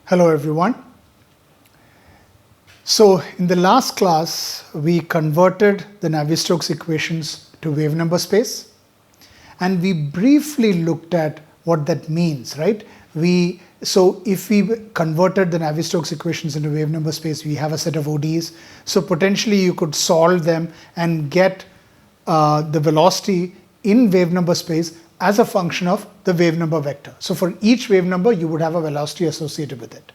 Hello everyone. So in the last class, we converted the Navier-Stokes equations to wave number space, and we briefly looked at what that means, right? So if we converted the Navier-Stokes equations into wave number space, we have a set of ODEs. So potentially you could solve them and get the velocity in wave number space as a function of the wave number vector. So for each wave number, you would have a velocity associated with it.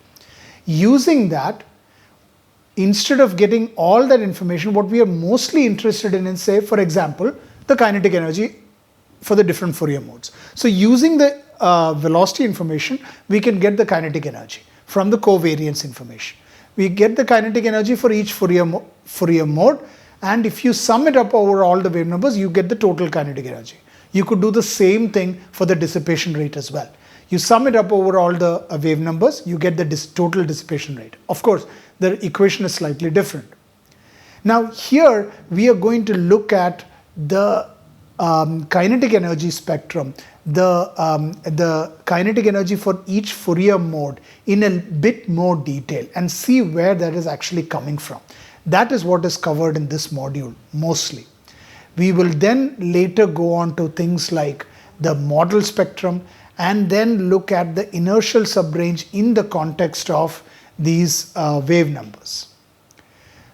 Using that, instead of getting all that information, what we are mostly interested in is, say, for example, the kinetic energy for the different Fourier modes. So using the velocity information, we can get the kinetic energy from the covariance information. We get the kinetic energy for each Fourier mode, and if you sum it up over all the wave numbers, you get the total kinetic energy. You could do the same thing for the dissipation rate as well. You sum it up over all the wave numbers, you get the total dissipation rate. Of course, the equation is slightly different. Now here we are going to look at the kinetic energy spectrum, the kinetic energy for each Fourier mode in a bit more detail and see where that is actually coming from. That is what is covered in this module mostly. We will then later go on to things like the model spectrum and then look at the inertial subrange in the context of these wave numbers.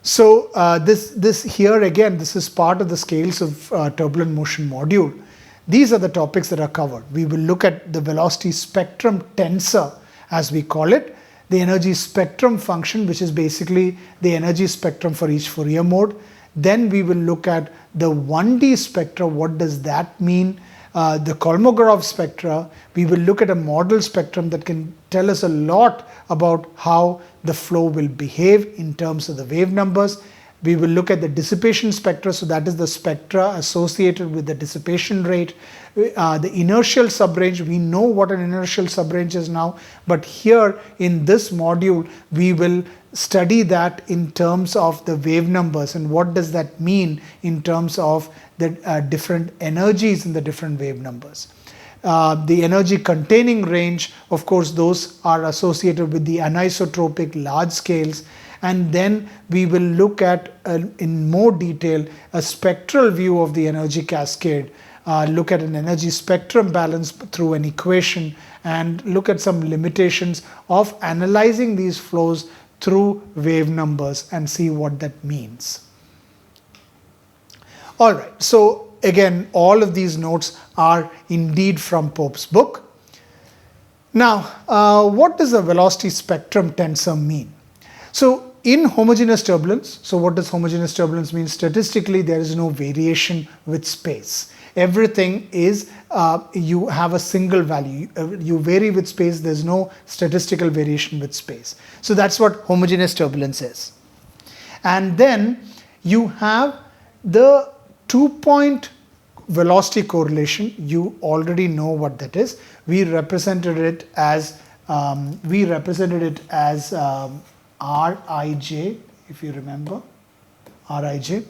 So this here again, this is part of the scales of turbulent motion module. These are the topics that are covered. We will look at the velocity spectrum tensor, as we call it, the energy spectrum function, which is basically the energy spectrum for each Fourier mode. Then we will look at the 1D spectra. What does that mean? The Kolmogorov spectra. We will look at a model spectrum that can tell us a lot about how the flow will behave in terms of the wave numbers. We will look at the dissipation spectra, so that is the spectra associated with the dissipation rate. The inertial subrange, we know what an inertial subrange is now, but here in this module we will study that in terms of the wave numbers and what does that mean in terms of the different energies in the different wave numbers. The energy containing range, of course, those are associated with the anisotropic large scales. And then we will look at, in more detail, a spectral view of the energy cascade, look at an energy spectrum balance through an equation, and look at some limitations of analyzing these flows through wave numbers and see what that means. All right, so again, all of these notes are indeed from Pope's book. Now, what does a velocity spectrum tensor mean? So in homogeneous turbulence, so what does homogeneous turbulence mean? Statistically, there is no variation with space. Everything is, you have a single value. You vary with space, there's no statistical variation with space. So that's what homogeneous turbulence is. And then you have the 2-point velocity correlation. You already know what that is. We represented it as Rij, if you remember, Rij.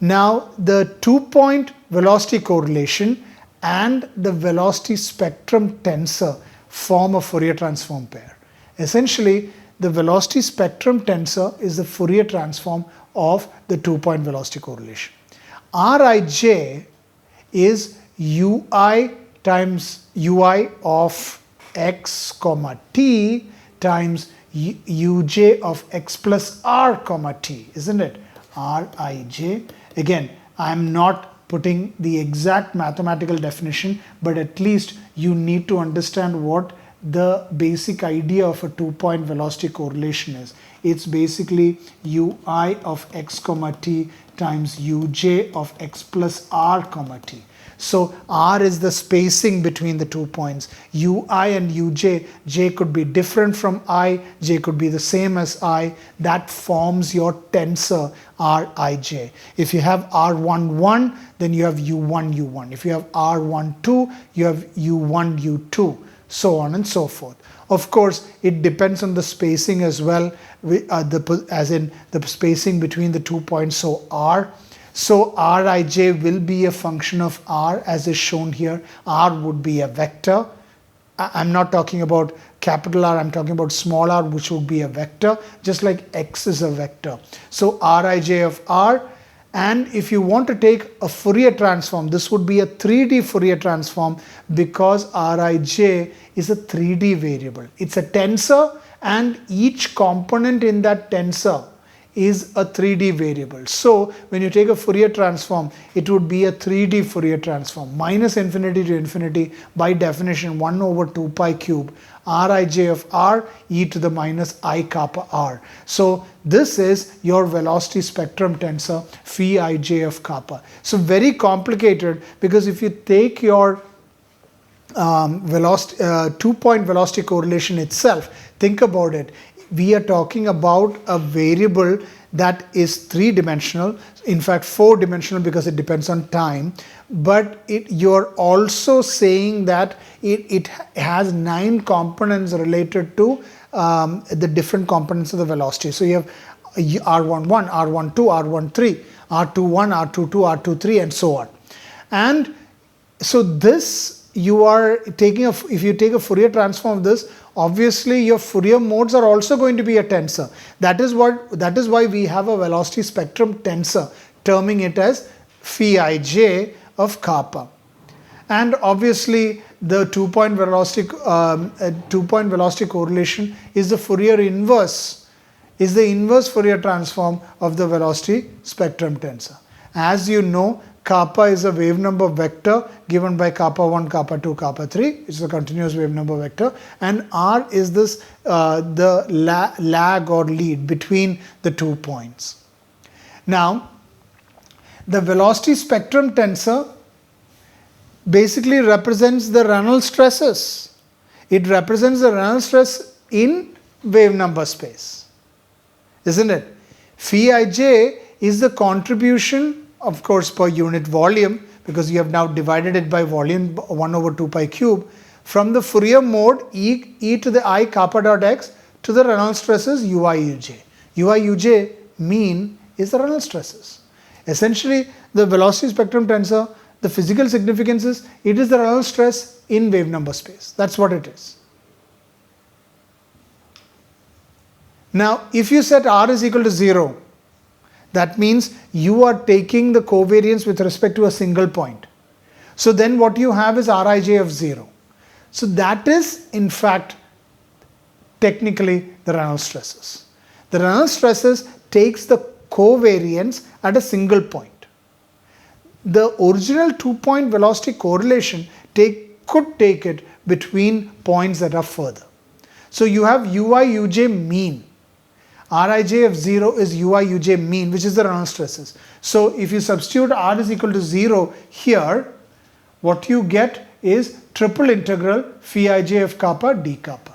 Now the 2-point velocity correlation and the velocity spectrum tensor form a Fourier transform pair. Essentially, the velocity spectrum tensor is the Fourier transform of the 2-point velocity correlation. Rij is ui times ui of x comma t times uj of x plus r comma t, isn't it? Rij. Again, I am not putting the exact mathematical definition, but at least you need to understand what the basic idea of a 2-point velocity correlation is. It's basically ui of x comma t times uj of x plus r comma t. So r is the spacing between the 2 points. Ui and uj, j could be different from I, j could be the same as I. That forms your tensor Rij. If you have R11, then you have U1, U1. If you have R12, you have U1, U2, so on and so forth. Of course, it depends on the spacing as well, as in the spacing between the 2 points, so r. So Rij will be a function of r as is shown here. R would be a vector. I'm not talking about capital R, I'm talking about small r, which would be a vector, just like x is a vector. So Rij of R, and if you want to take a Fourier transform, this would be a 3D Fourier transform because Rij is a 3D variable. It's a tensor, and each component in that tensor is a 3D variable. So when you take a Fourier transform, it would be a 3D Fourier transform. Minus infinity to infinity, by definition 1 over 2 pi cube Rij of R e to the minus I kappa R. So this is your velocity spectrum tensor phi ij of kappa. So very complicated, because if you take your velocity, 2-point velocity correlation itself, think about it. We are talking about a variable that is 3-dimensional, in fact 4-dimensional because it depends on time, but you're also saying that it has 9 components related to the different components of the velocity. So you have R11, R12, R13, R21, R22, R23, and so on. And so this, you are taking if you take a Fourier transform of this, obviously your Fourier modes are also going to be a tensor. That is why we have a velocity spectrum tensor, terming it as phi ij of kappa. And obviously the 2-point velocity correlation is the Fourier inverse, is the inverse Fourier transform of the velocity spectrum tensor. As you know, kappa is a wave number vector given by kappa 1, kappa 2, kappa 3. It's a continuous wave number vector. And R is this the lag or lead between the 2 points. Now, the velocity spectrum tensor basically represents the Reynolds stresses. It represents the Reynolds stress in wave number space, isn't it? Phi ij is the contribution, of course, per unit volume, because you have now divided it by volume 1 over 2 pi cube, from the Fourier mode e to the I kappa dot x to the Reynolds stresses ui uj. Ui uj mean is the Reynolds stresses. Essentially, the velocity spectrum tensor, the physical significance is, it is the Reynolds stress in wave number space. That's what it is. Now, if you set R is equal to 0, that means you are taking the covariance with respect to a single point. So then what you have is Rij of 0. So that is in fact technically the Reynolds stresses. The Reynolds stresses takes the covariance at a single point. The original 2-point velocity correlation could take it between points that are further. So you have ui uj mean. Rij of 0 is ui uj mean, which is the Reynolds stresses. So if you substitute R is equal to 0 here, what you get is triple integral phi ij of kappa d kappa.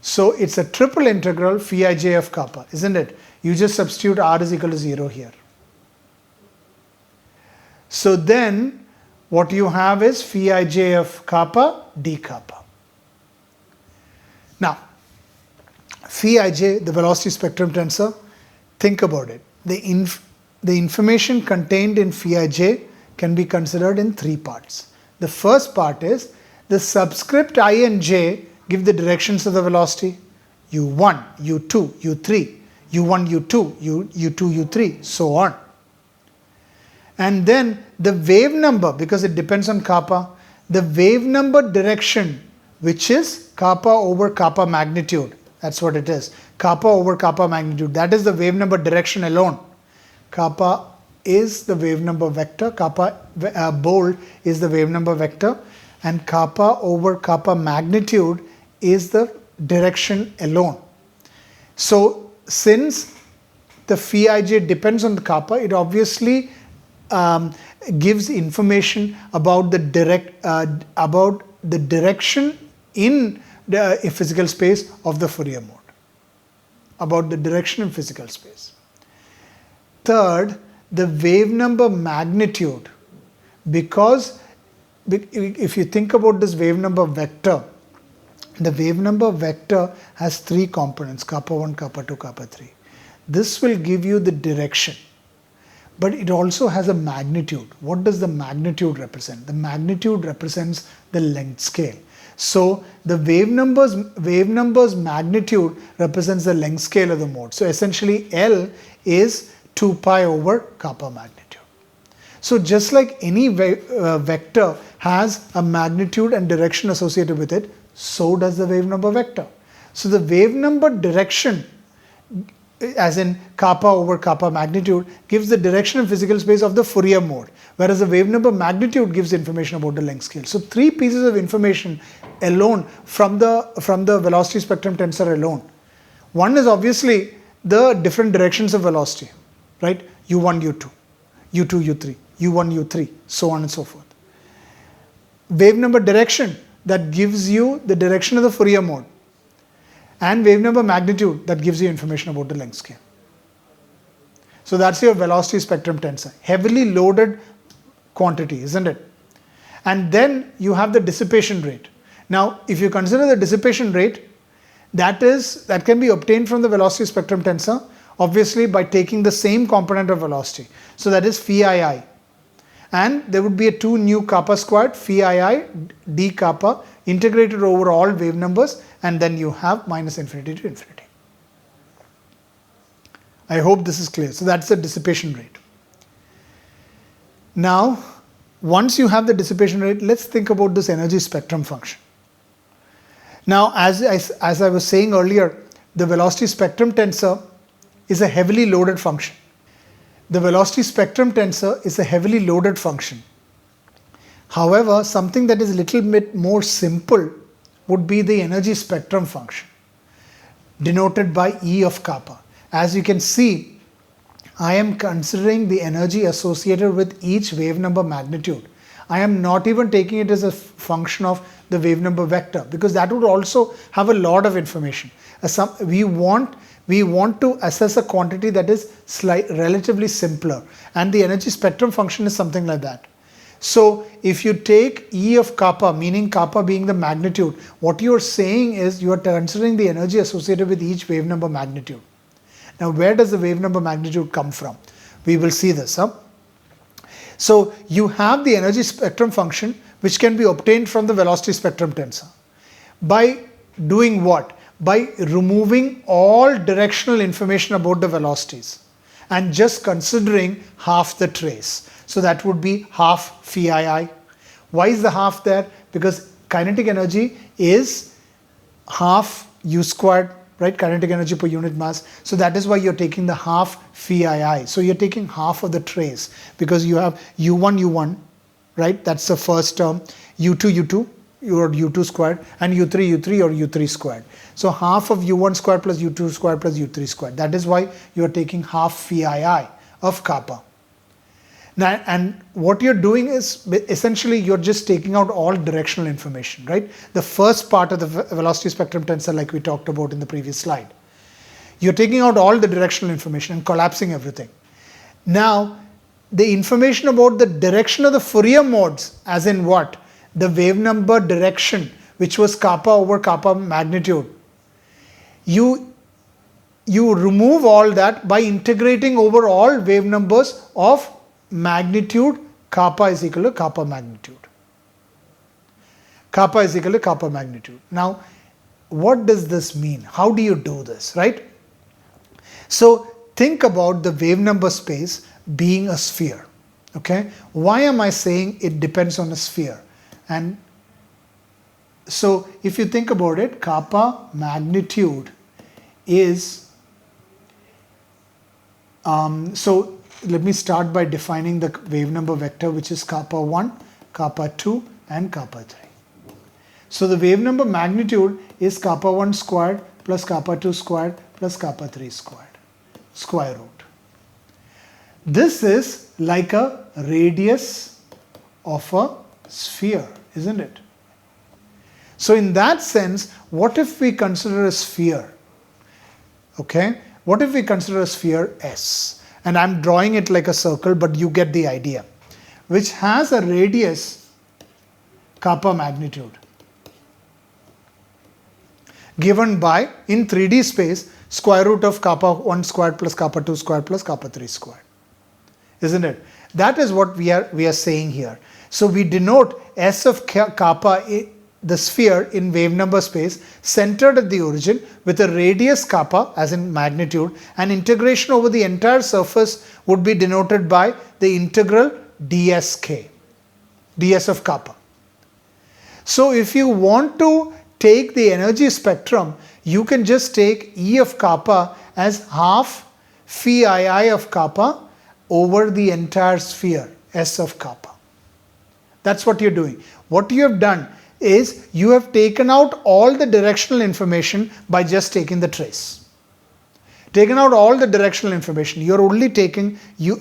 So it's a triple integral phi ij of kappa, isn't it? You just substitute R is equal to 0 here. So then what you have is phi ij of kappa d kappa. Now, phi ij, the velocity spectrum tensor, think about it. The information contained in phi ij can be considered in 3 parts. The first part is the subscript I and j give the directions of the velocity, u1, u2, u3, u1, u2, u2, u3, so on. And then the wave number, because it depends on kappa, the wave number direction, which is kappa over kappa magnitude. That's what it is. Kappa over kappa magnitude. That is the wave number direction alone. Kappa is the wave number vector. Kappa bold is the wave number vector. And kappa over kappa magnitude is the direction alone. So since the phi ij depends on the kappa, it obviously gives information about the direction in the physical space of the Fourier mode, about the direction in physical space. Third, the wave number magnitude, because if you think about this wave number vector, the wave number vector has 3 components, kappa 1, kappa 2, kappa 3. This will give you the direction, but it also has a magnitude. What does the magnitude represent? The magnitude represents the length scale. So the wave number's magnitude represents the length scale of the mode. So essentially L is 2 pi over kappa magnitude. So just like any vector has a magnitude and direction associated with it, so does the wave number vector. So the wave number direction, as in kappa over kappa magnitude, gives the direction in physical space of the Fourier mode, whereas the wave number magnitude gives information about the length scale. So three pieces of information alone from the velocity spectrum tensor alone. One is obviously the different directions of velocity, right? u1, u2, u2, u3, u1, u3, so on and so forth. Wave number direction, that gives you the direction of the Fourier mode, and wave number magnitude, that gives you information about the length scale. So that's your velocity spectrum tensor, heavily loaded quantity, isn't it? And then you have the dissipation rate. Now if you consider the dissipation rate, that can be obtained from the velocity spectrum tensor, obviously by taking the same component of velocity. So that is phi I. And there would be a 2 nu kappa squared phi I d kappa integrated over all wave numbers, and then you have minus infinity to infinity. I hope this is clear. So that's the dissipation rate. Now, once you have the dissipation rate, let's think about this energy spectrum function. Now, as I was saying earlier, the velocity spectrum tensor is a heavily loaded function. The velocity spectrum tensor is a heavily loaded function. However, something that is a little bit more simple would be the energy spectrum function, denoted by E of kappa. As you can see, I am considering the energy associated with each wave number magnitude. I am not even taking it as a function of the wave number vector, because that would also have a lot of information. We want to assess a quantity that is relatively simpler, and the energy spectrum function is something like that. So if you take E of kappa, meaning kappa being the magnitude, what you are saying is you are considering the energy associated with each wave number magnitude. Now where does the wave number magnitude come from? We will see this. So you have the energy spectrum function, which can be obtained from the velocity spectrum tensor. By doing what? By removing all directional information about the velocities and just considering half the trace. So that would be half phi I. Why is the half there? Because kinetic energy is half u squared, right? Kinetic energy per unit mass. So that is why you're taking the half phi I. So you're taking half of the trace, because you have u1, u1, right? That's the first term. u2, u2, or u2 squared, and u3, u3, or u3 squared. So half of u1 squared plus u2 squared plus u3 squared. That is why you are taking half phi I of kappa. Now, and what you're doing is essentially you're just taking out all directional information, right? The first part of the velocity spectrum tensor, like we talked about in the previous slide. You're taking out all the directional information and collapsing everything. Now, the information about the direction of the Fourier modes, as in what? The wave number direction, which was kappa over kappa magnitude. You remove all that by integrating over all wave numbers of magnitude kappa is equal to kappa magnitude. Kappa is equal to kappa magnitude. Now, what does this mean? How do you do this, right? So think about the wave number space being a sphere. Okay, why am I saying it depends on a sphere? And so if you think about it, kappa magnitude is so let me start by defining the wave number vector, which is kappa 1, kappa 2, and kappa 3. So the wave number magnitude is kappa 1 squared plus kappa 2 squared plus kappa 3 squared, square root. This is like a radius of a sphere, isn't it? So in that sense, what if we consider a sphere? Okay, what if we consider a sphere S? And I'm drawing it like a circle, but you get the idea, which has a radius kappa magnitude given by, in 3D space, square root of kappa 1 squared plus kappa 2 squared plus kappa 3 squared, isn't it? That is what we are saying here. So we denote S of kappa the sphere in wave number space centered at the origin with a radius kappa as in magnitude, and integration over the entire surface would be denoted by the integral dsk, ds of kappa. So if you want to take the energy spectrum, you can just take E of kappa as half phi I of kappa over the entire sphere S of kappa. That's what you're doing. What you have done is you have taken out all the directional information by just taking the trace. Taken out all the directional information. You're only taking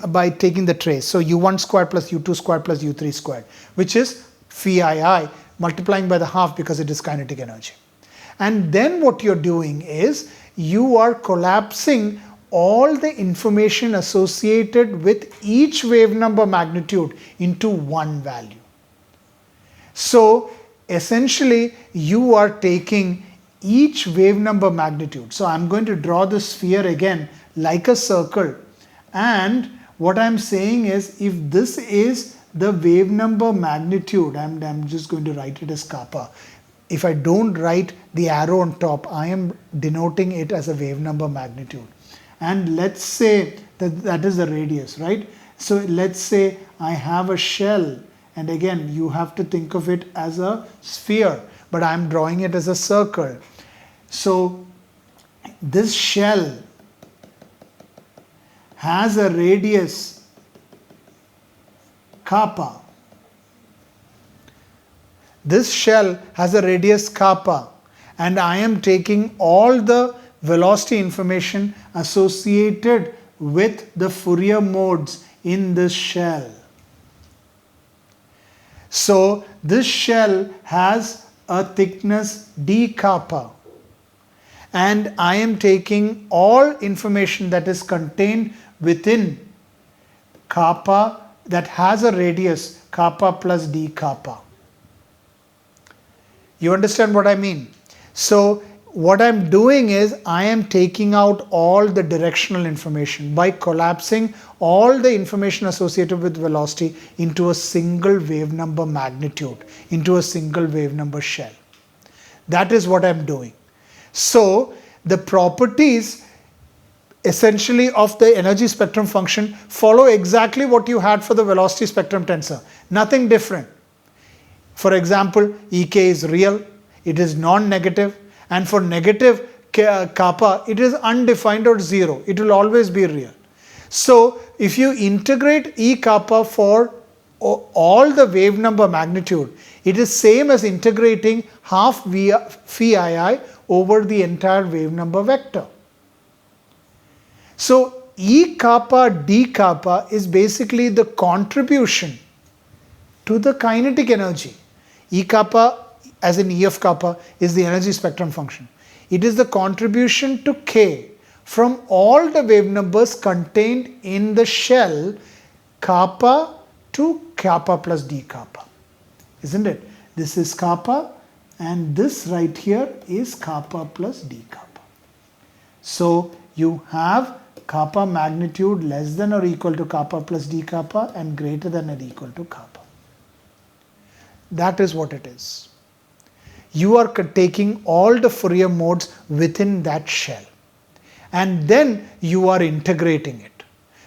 by taking the trace. So u1 squared plus u2 squared plus u3 squared, which is phi I, multiplying by the half because it is kinetic energy. And then what you're doing is you are collapsing all the information associated with each wave number magnitude into one value. So essentially you are taking each wave number magnitude. So I'm going to draw the sphere again like a circle, and what I'm saying is if this is the wave number magnitude, I'm just going to write it as kappa. If I don't write the arrow on top, I am denoting it as a wave number magnitude. And let's say that is the radius, right? So let's say I have a shell, and again you have to think of it as a sphere, but I'm drawing it as a circle. So this shell has a radius kappa. This shell has a radius kappa, and I am taking all the velocity information associated with the Fourier modes in this shell. So this shell has a thickness d kappa, and I am taking all information that is contained within kappa that has a radius kappa plus d kappa. You understand what I mean? So what I'm doing is I am taking out all the directional information by collapsing all the information associated with velocity into a single wave number magnitude, into a single wave number shell. That is what I'm doing. So the properties essentially of the energy spectrum function follow exactly what you had for the velocity spectrum tensor. Nothing different. For example, Ek is real, it is non-negative, and for negative kappa, it is undefined or zero. It will always be real. So if you integrate E kappa for all the wave number magnitude, it is same as integrating half phi I over the entire wave number vector. So E kappa d kappa is basically the contribution to the kinetic energy. E kappa as in E of kappa is the energy spectrum function. It is the contribution to K from all the wave numbers contained in the shell kappa to kappa plus d kappa. Isn't it? This is kappa, and this right here is kappa plus d kappa. So you have kappa magnitude less than or equal to kappa plus d kappa and greater than or equal to kappa. That is what it is. You are taking all the Fourier modes within that shell, and then you are integrating it.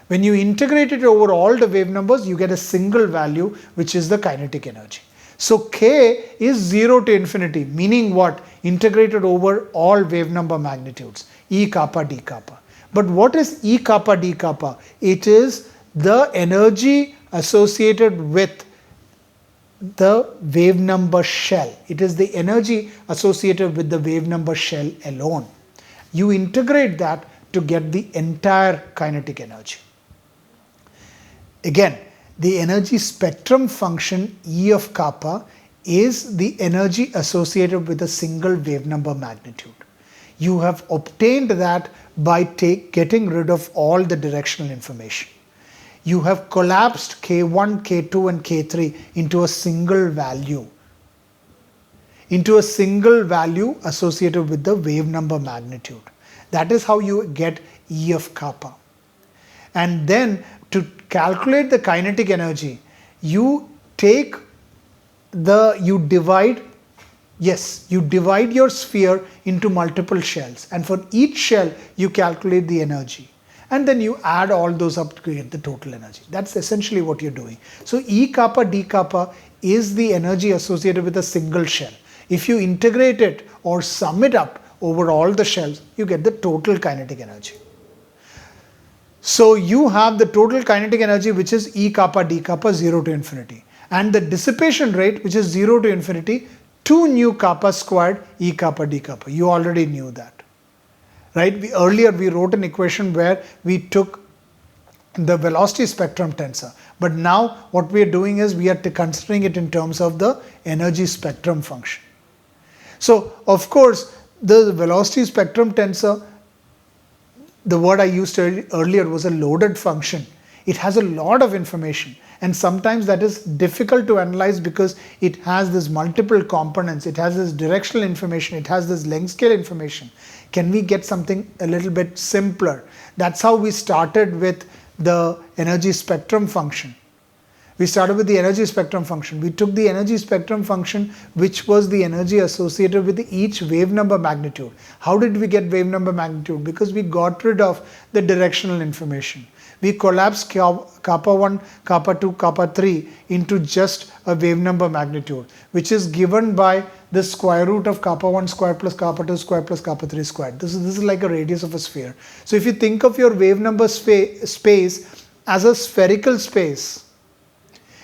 When you integrate it over all the wave numbers, you get a single value, which is the kinetic energy. So K is 0 to infinity, meaning what? Integrated over all wave number magnitudes, E kappa d kappa. But what is E kappa d kappa? It is the energy associated with the wave number shell. It is the energy associated with the wave number shell alone. You integrate that to get the entire kinetic energy. Again, the energy spectrum function E of kappa is the energy associated with a single wave number magnitude. You have obtained that by getting rid of all the directional information. You have collapsed K1, K2 and K3 into a single value. Into a single value associated with the wave number magnitude. That is how you get E of kappa. And then to calculate the kinetic energy, you divide Yes, you divide your sphere into multiple shells, and for each shell you calculate the energy, and then you add all those up to create the total energy. That's essentially what you're doing. So E kappa d kappa is the energy associated with a single shell. If you integrate it or sum it up over all the shells, you get the total kinetic energy. So you have the total kinetic energy, which is E kappa d kappa 0 to infinity, and the dissipation rate, which is 0 to infinity, 2 nu kappa squared E kappa d kappa. You already knew that, right? Earlier we wrote an equation where we took the velocity spectrum tensor, but now what we are doing is we are considering it in terms of the energy spectrum function. So of course the velocity spectrum tensor, the word I used earlier was a loaded function. It has a lot of information, and sometimes that is difficult to analyze because it has this multiple components, it has this directional information, it has this length scale information. Can we get something a little bit simpler? That's how we started with the energy spectrum function. We started with the energy spectrum function. We took the energy spectrum function, which was the energy associated with each wave number magnitude. How did we get wave number magnitude? Because we got rid of the directional information. We collapsed kappa 1, kappa 2, kappa 3 into just a wave number magnitude, which is given by the square root of kappa 1 squared plus kappa 2 squared plus kappa 3 squared. This is like a radius of a sphere. So if you think of your wave number space as a spherical space,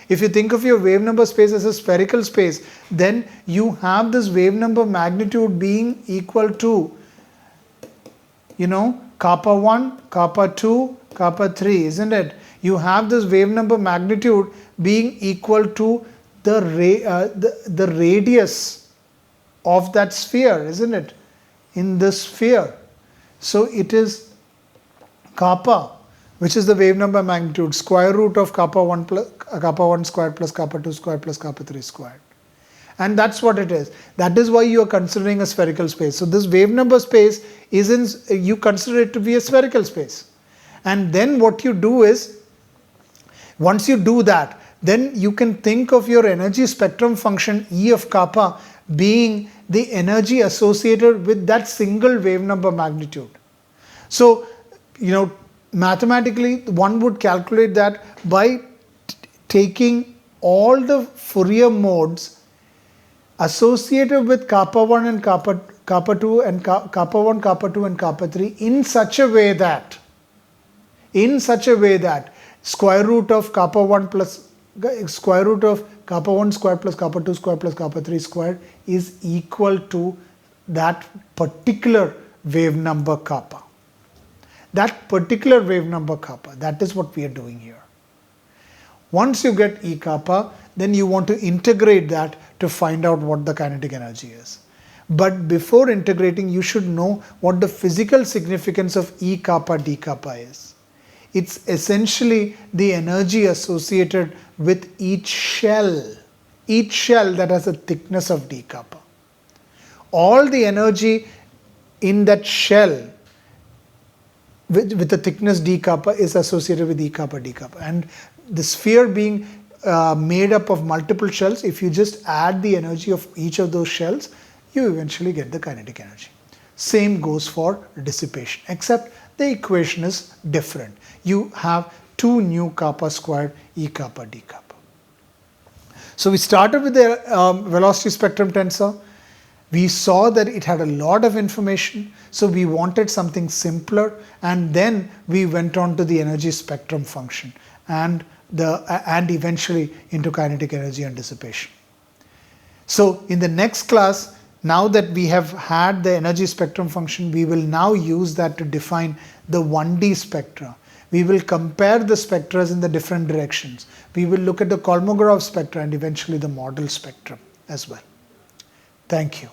if you think of your wave number space as a spherical space, then you have this wave number magnitude being equal to, kappa 1, kappa 2, kappa 3, isn't it? You have this wave number magnitude being equal to the radius of that sphere, isn't it? In this sphere. So it is kappa, which is the wave number magnitude, square root of kappa 1 squared plus kappa 2 squared plus kappa 3 squared. And that's what it is. That is why you are considering a spherical space. So this wave number space you consider it to be a spherical space. And then what you do is, once you do that, then you can think of your energy spectrum function E of kappa being the energy associated with that single wave number magnitude. So, mathematically one would calculate that by taking all the Fourier modes associated with kappa 1 and kappa 2 and kappa 1, kappa 2 and kappa 3 in such a way that square root of kappa 1 plus square root of kappa 1 squared plus kappa 2 squared plus kappa 3 squared is equal to that particular wave number kappa. That particular wave number kappa, that is what we are doing here. Once you get E kappa, then you want to integrate that to find out what the kinetic energy is. But before integrating, you should know what the physical significance of E kappa d kappa is. It's essentially the energy associated with each shell that has a thickness of d kappa. All the energy in that shell with the thickness d kappa is associated with E kappa d kappa. And the sphere being made up of multiple shells, if you just add the energy of each of those shells, you eventually get the kinetic energy. Same goes for dissipation, except the equation is different. You have 2 nu kappa squared E kappa d kappa. So we started with the velocity spectrum tensor. We saw that it had a lot of information, so we wanted something simpler, and then we went on to the energy spectrum function and eventually into kinetic energy and dissipation. So in the next class, now that we have had the energy spectrum function, we will now use that to define the 1D spectra. We will compare the spectra in the different directions. We will look at the Kolmogorov spectra and eventually the model spectrum as well. Thank you.